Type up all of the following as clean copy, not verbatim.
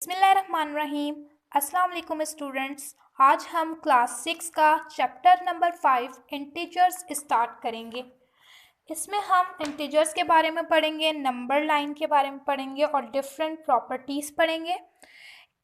बिस्मिल्लाहिर्रहमानिर्रहीम। अस्सलाम वालेकुम स्टूडेंट्स। आज हम क्लास 6 का चैप्टर नंबर 5 इंटीजर्स स्टार्ट करेंगे। इसमें हम इंटीजर्स के बारे में पढ़ेंगे, नंबर लाइन के बारे में पढ़ेंगे और डिफरेंट प्रॉपर्टीज़ पढ़ेंगे।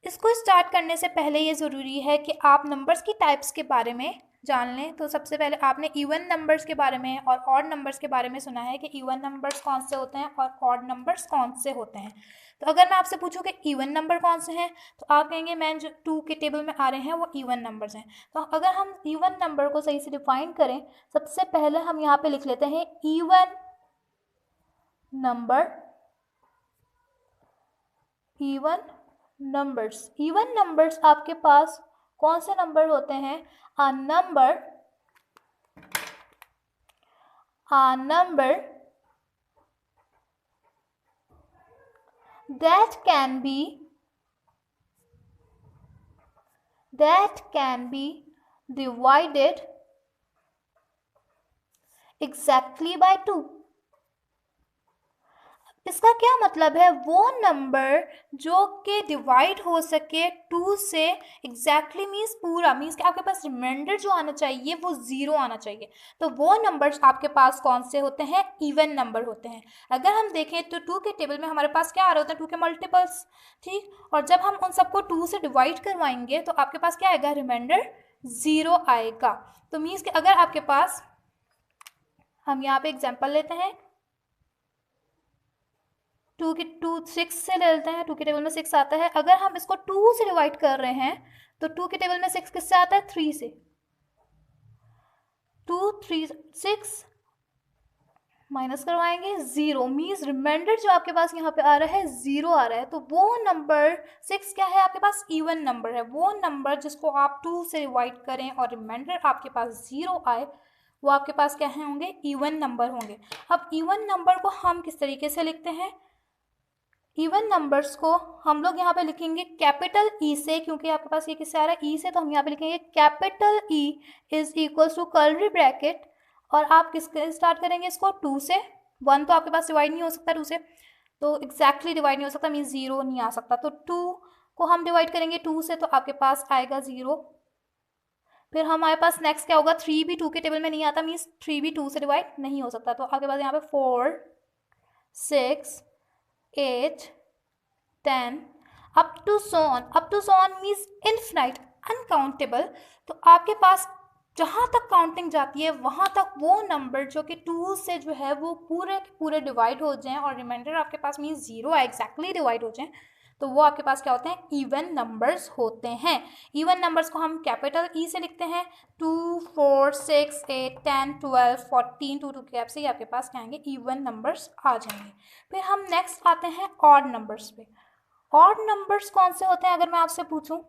इसको स्टार्ट करने से पहले ये ज़रूरी है कि आप नंबर्स की टाइप्स के बारे में जान लें। तो सबसे पहले आपने इवन नंबर्स के बारे में और ऑड नंबर्स के बारे में सुना है कि इवन नंबर्स कौन से होते हैं और ऑड नंबर्स कौन से होते हैं। तो अगर मैं आपसे पूछूं कि इवन नंबर कौन से हैं तो आप कहेंगे मैं जो 2 के टेबल में आ रहे हैं वो इवन नंबर्स हैं। तो अगर हम इवन नंबर को सही से डिफाइन करें, सबसे पहले हम यहाँ पे लिख लेते हैं इवन नंबर। इवन नंबर्स आपके पास कौन से नंबर होते हैं? a number that can be divided exactly by 2। इसका क्या मतलब है? वो नंबर जो कि डिवाइड हो सके 2 से एग्जैक्टली मीन्स पूरा, मीन्स कि आपके पास रिमाइंडर जो आना चाहिए वो 0 आना चाहिए। तो वो नंबर्स आपके पास कौन से होते हैं? इवन नंबर होते हैं। अगर हम देखें तो 2 के टेबल में हमारे पास क्या आ रहे होते हैं? 2 के मल्टीपल्स, ठीक। और जब हम उन सबको 2 से डिवाइड करवाएंगे तो आपके पास क्या आएगा? रिमाइंडर 0 आएगा। तो मीन्स कि अगर आपके पास, हम यहाँ पे एग्जाम्पल लेते हैं, 2 6 से ले लेते हैं। 2 के टेबल में 6 आता है। अगर हम इसको 2 से डिवाइड कर रहे हैं तो 2 के टेबल में 6 किससे आता है? 3 से। 2 3 6 माइनस करवाएंगे 0, मीन्स रिमाइंडर जो आपके पास यहाँ पे आ रहा है 0 आ रहा है। तो वो नंबर 6 क्या है? आपके पास इवन नंबर है। वो नंबर जिसको आप 2 से डिवाइड करें और रिमाइंडर आपके पास 0 आए, वो आपके पास क्या है? होंगे इवन नंबर होंगे। अब इवन नंबर को हम किस तरीके से लिखते हैं? इवन नंबर्स को हम लोग यहाँ पे लिखेंगे कैपिटल ई से, क्योंकि आपके पास ये किससे आ रहा है? ई से। तो हम यहाँ पे लिखेंगे capital E is equals to curly bracket, और आप किसके स्टार्ट करेंगे इसको? 2 से। 1 तो आपके पास डिवाइड नहीं हो सकता 2 से, तो एग्जैक्टली डिवाइड नहीं हो सकता, मीन्स 0 नहीं आ सकता। तो 2 को हम डिवाइड करेंगे 2 से तो आपके पास आएगा 0। फिर हमारे पास नेक्स्ट क्या होगा? 3 भी 2 के टेबल में नहीं आता, मीन्स 3 भी 2 से डिवाइड नहीं हो सकता। तो आपके पास यहाँ पे 4 6 8 10 up to so on means infinite, uncountable. तो आपके पास जहाँ तक काउंटिंग जाती है वहाँ तक वो नंबर जो कि 2 से जो है वो पूरे के पूरे डिवाइड हो जाएं और रिमाइंडर आपके पास मीन्स 0 है, एग्जैक्टली डिवाइड हो जाएं, तो वो आपके पास क्या होते हैं? इवन नंबर्स होते हैं। इवन नंबर्स को हम कैपिटल ई से लिखते हैं। 2 4 6 8 10 12 14, 2 गैप से ही आपके पास क्या आएंगे? इवन नंबर्स आ जाएंगे। फिर हम नेक्स्ट आते हैं ऑड नंबर्स पे। ऑड नंबर्स कौन से होते हैं अगर मैं आपसे पूछूं?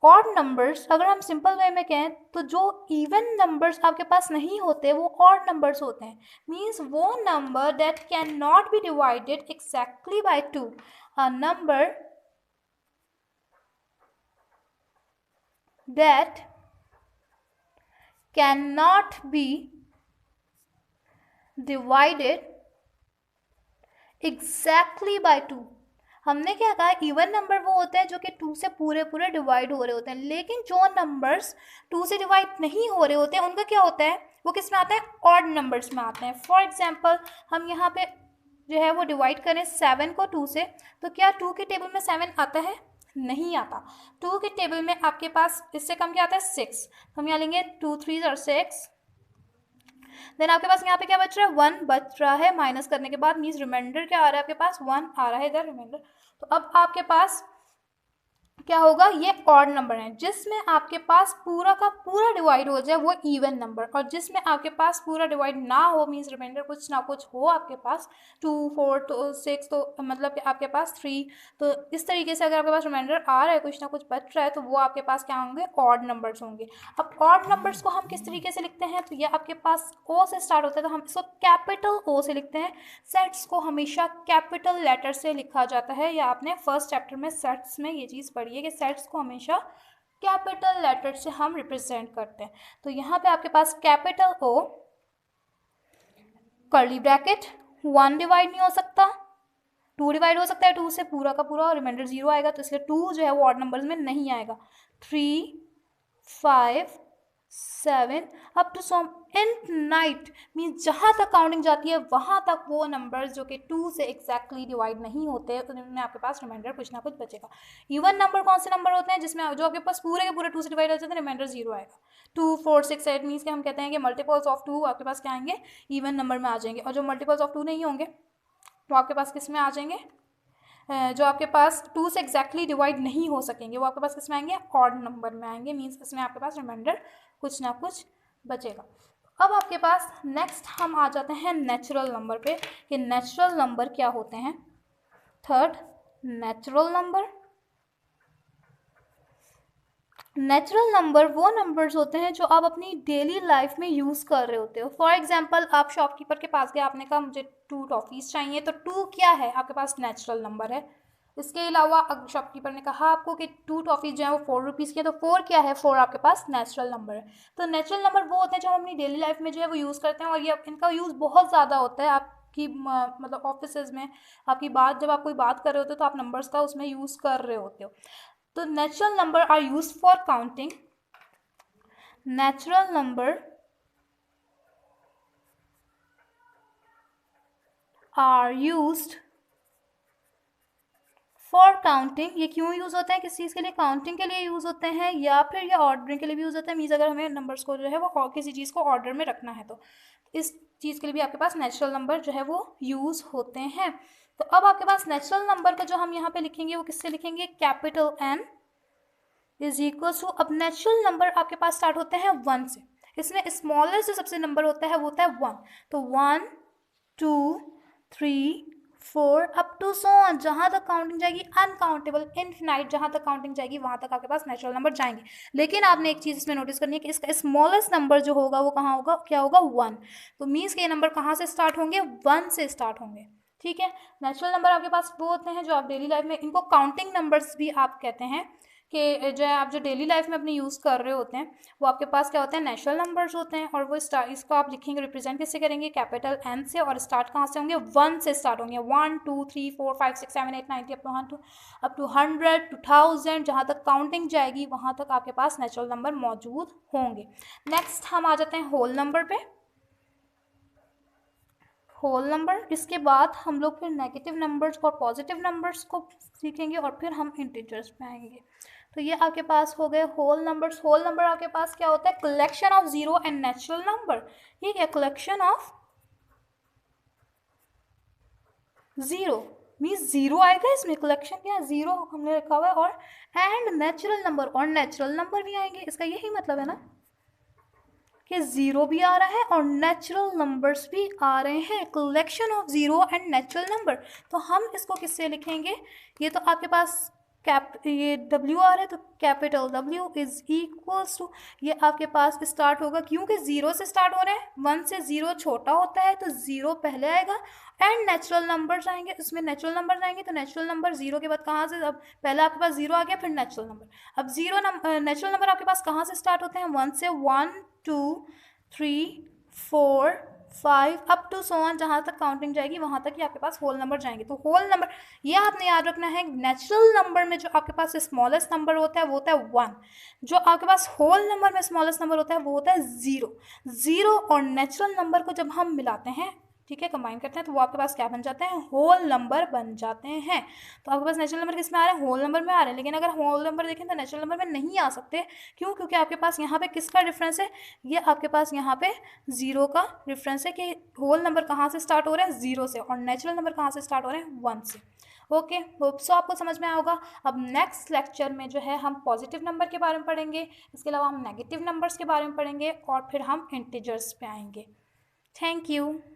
ऑड नंबर्स अगर हम सिंपल वे में कहें तो जो इवन नंबर्स आपके पास नहीं होते वो ऑड नंबर्स होते हैं। मीन्स वो number that can not be divided exactly by 2। A number that can not be divided exactly by 2। हमने क्या कहा? इवन नंबर वो होते हैं जो कि 2 से पूरे पूरे डिवाइड हो रहे होते हैं, लेकिन जो नंबर्स 2 से डिवाइड नहीं हो रहे होते हैं उनका क्या होता है? वो किस में आता है? ऑड नंबर्स में आते हैं। फॉर एग्जांपल हम यहाँ पे जो है वो डिवाइड करें 7 को 2 से, तो क्या 2 के टेबल में 7 आता है? नहीं आता। 2 के टेबल में आपके पास इससे कम क्या आता है? 6। तो हम यहाँ लेंगे 2 3 और 6। देन आपके पास यहाँ पे क्या बच रहा है? 1 बच रहा है माइनस करने के बाद, मीन्स रिमाइंडर क्या आ रहा है आपके पास? 1 आ रहा है इधर रिमाइंडर। तो अब आपके पास क्या होगा? ये ऑड नंबर है। जिसमें आपके पास पूरा का पूरा डिवाइड हो जाए वो इवन नंबर, और जिसमें आपके पास पूरा डिवाइड ना हो मीन्स रिमाइंडर कुछ ना कुछ हो आपके पास 2 4 तो 6, तो मतलब कि आपके पास 3, तो इस तरीके से अगर आपके पास रिमाइंडर आ रहा है, कुछ ना कुछ बच रहा है, तो वो आपके पास क्या होंगे? ऑड नंबर्स होंगे। अब ऑड नंबर्स को हम किस तरीके से लिखते हैं? तो ये आपके पास ओ से स्टार्ट होता है, तो हम इसको कैपिटल ओ से लिखते हैं। सेट्स को हमेशा कैपिटल लेटर से लिखा जाता है, या आपने फर्स्ट चैप्टर में सेट्स में ये चीज़ पढ़ी है कि सेट्स को हमेशा कैपिटल लेटर से हम रिप्रेजेंट करते हैं। तो यहाँ पे आपके पास कैपिटल ओ, कर्ली ब्रैकेट, 1 डिवाइड नहीं हो सकता, 2 डिवाइड हो सकता है 2 से पूरा का पूरा और रिमाइंडर 0 आएगा, तो इसलिए 2 जो है वो ऑड नंबर्स में नहीं आएगा। 3, 5, 7 up to some infinite means जहाँ तक काउंटिंग जाती है वहाँ तक वो नंबर्स जो कि 2 से एग्जैक्टली डिवाइड नहीं होते तो उनमें आपके पास रिमाइंडर कुछ ना कुछ बचेगा। इवन नंबर कौन से नंबर होते हैं जिसमें जो आपके पास पूरे के पूरे 2 से डिवाइड हो जाते हैं, रिमाइंडर 0 आएगा। 2, 4, 6, 8 मीन्स के हम कहते हैं कि मल्टीपल्स ऑफ 2 आपके पास क्या आएंगे, इवन नंबर में आ जाएंगे। और जो मल्टीपल्स ऑफ 2 नहीं होंगे वो आपके पास किस में आ जाएंगे, जो आपके पास 2 से एग्जैक्टली डिवाइड नहीं हो सकेंगे वो आपके पास किस में आएंगे, ऑड नंबर में आएंगे। मीन्स इसमें आपके पास रिमाइंडर कुछ ना कुछ बचेगा। अब आपके पास नेक्स्ट हम आ जाते हैं नेचुरल नंबर पे कि नेचुरल नंबर क्या होते हैं। Third, natural number. Natural number वो नंबर्स होते हैं जो आप अपनी डेली लाइफ में यूज़ कर रहे होते हो। फॉर एग्जांपल आप शॉपकीपर के पास गए, आपने कहा मुझे 2 टॉफ़ीज़ चाहिए, तो 2 क्या है, आपके पास नेचुरल नंबर है। इसके अलावा अगर शॉपकीपर ने कहा आपको कि 2 टॉफ़ीज़ जो है वो 4 रुपीज़ की है, तो 4 क्या है, 4 आपके पास नेचुरल नंबर है। तो नेचुरल नंबर वो होते हैं जो हम अपनी डेली लाइफ में जो है वो यूज़ करते हैं, और ये इनका यूज़ बहुत ज़्यादा होता है आपकी मतलब ऑफिसेज में। आपकी बात जब आप कोई बात कर रहे होते हो तो आप नंबर्स का उसमें यूज़ कर रहे होते हो। तो natural number are used for counting. Natural number are used for counting. ये क्यों यूज़ होते हैं, किस चीज़ के लिए, काउंटिंग के लिए यूज़ होते हैं या फिर ये ऑर्डरिंग के लिए भी यूज़ होता है। मीन्स अगर हमें नंबर्स को जो है वो किसी चीज़ को ऑर्डर में रखना है तो इस चीज़ के लिए भी आपके पास नेचुरल नंबर जो है वो यूज़ होते हैं। तो अब आपके पास नेचुरल नंबर का जो हम यहाँ पे लिखेंगे वो किससे लिखेंगे, capital N is equal to, अब नेचुरल नंबर आपके पास स्टार्ट होते हैं 1 से। इसमें स्मॉलेस्ट जो सबसे नंबर होता है वो होता है 1। तो 1, 2, 3, 4 अप टू सो ऑन, जहाँ तक काउंटिंग जाएगी अनकाउंटेबल इनफिनाइट, जहाँ तक काउंटिंग जाएगी वहाँ तक आपके पास नेचुरल नंबर जाएंगे। लेकिन आपने एक चीज़ इसमें नोटिस करनी है कि इसका स्मॉलेस्ट नंबर जो होगा वो कहाँ होगा, क्या होगा, 1। तो मीन्स के ये नंबर कहाँ से स्टार्ट होंगे, 1 से स्टार्ट होंगे। ठीक है, नेचुरल नंबर आपके पास वो होते हैं जो आप डेली लाइफ में, इनको काउंटिंग नंबर्स भी आप कहते हैं कि जो है आप जो डेली लाइफ में अपने यूज़ कर रहे होते हैं वो आपके पास क्या होते हैं, नेचुरल नंबर्स होते हैं। और वो इसको आप लिखेंगे, रिप्रेजेंट किससे करेंगे, कैपिटल N से, और स्टार्ट कहाँ से होंगे, 1 से स्टार्ट होंगे। 1, 2, 3, 4, 5, 6, 7, 8, 9 अप टू 100 टू 1000, जहाँ तक काउंटिंग जाएगी वहाँ तक आपके पास नेचुरल नंबर मौजूद होंगे। नेक्स्ट हम आ जाते हैं होल नंबर पे। होल नंबर, इसके बाद हम लोग फिर नेगेटिव नंबर्स और पॉजिटिव नंबर्स को सीखेंगे और फिर हम इंटीजर्स पे आएंगे। तो ये आपके पास हो गए होल नंबर्स। होल नंबर आपके पास क्या होता है, collection of zero and natural number. ठीक है, collection of zero means zero आएगा इसमें, कलेक्शन क्या है, जीरो हमने रखा हुआ है, और एंड नेचुरल नंबर, और नेचुरल नंबर भी आएंगे। इसका यही मतलब है ना कि जीरो भी आ रहा है और नेचुरल नंबर्स भी आ रहे हैं, collection of zero and natural number. तो हम इसको किससे लिखेंगे, ये तो आपके पास ये W आ रहा है, तो capital W is equals to, ये आपके पास स्टार्ट होगा, क्योंकि जीरो से स्टार्ट हो रहे हैं, 1 से जीरो छोटा होता है तो जीरो पहले आएगा, एंड नेचुरल नंबर्स आएंगे, इसमें नेचुरल नंबर आएंगे। तो नेचुरल नंबर जीरो के बाद कहाँ से, अब पहले आपके पास जीरो आ गया फिर नेचुरल नंबर। अब जीरो नेचुरल नंबर आपके पास कहाँ से स्टार्ट होते हैं, 1 से, 1, 2, 3, 4, 5 अप टू सो ऑन, जहाँ तक काउंटिंग जाएगी वहाँ तक ही आपके पास होल नंबर जाएंगे। तो होल नंबर ये आपने याद रखना है, नेचुरल नंबर में जो आपके पास स्मॉलेस्ट नंबर होता है वो होता है 1, जो आपके पास होल नंबर में स्मॉलेस्ट नंबर होता है वो होता है 0। जीरो और नेचुरल नंबर को जब हम मिलाते हैं, ठीक है, कंबाइन करते हैं, तो वो आपके पास क्या बन जाते हैं, होल नंबर बन जाते हैं। तो आपके पास नेचुरल नंबर किस में आ रहे हैं, होल नंबर में आ रहे हैं। लेकिन अगर होल नंबर देखें तो नेचुरल नंबर में नहीं आ सकते, क्यों, क्योंकि आपके पास यहाँ पे किसका डिफरेंस है, ये आपके पास यहाँ पे जीरो का डिफरेंस है कि होल नंबर कहाँ से स्टार्ट हो रहे हैं, जीरो से, और नेचुरल नंबर कहाँ से स्टार्ट हो रहे हैं, 1 से। ओके, होप सो आपको समझ में आएगा। अब नेक्स्ट लेक्चर में जो है हम पॉजिटिव नंबर के बारे में पढ़ेंगे, इसके अलावा हम नेगेटिव नंबर्स के बारे में पढ़ेंगे, और फिर हम इंटीजर्स पे आएंगे। Thank you.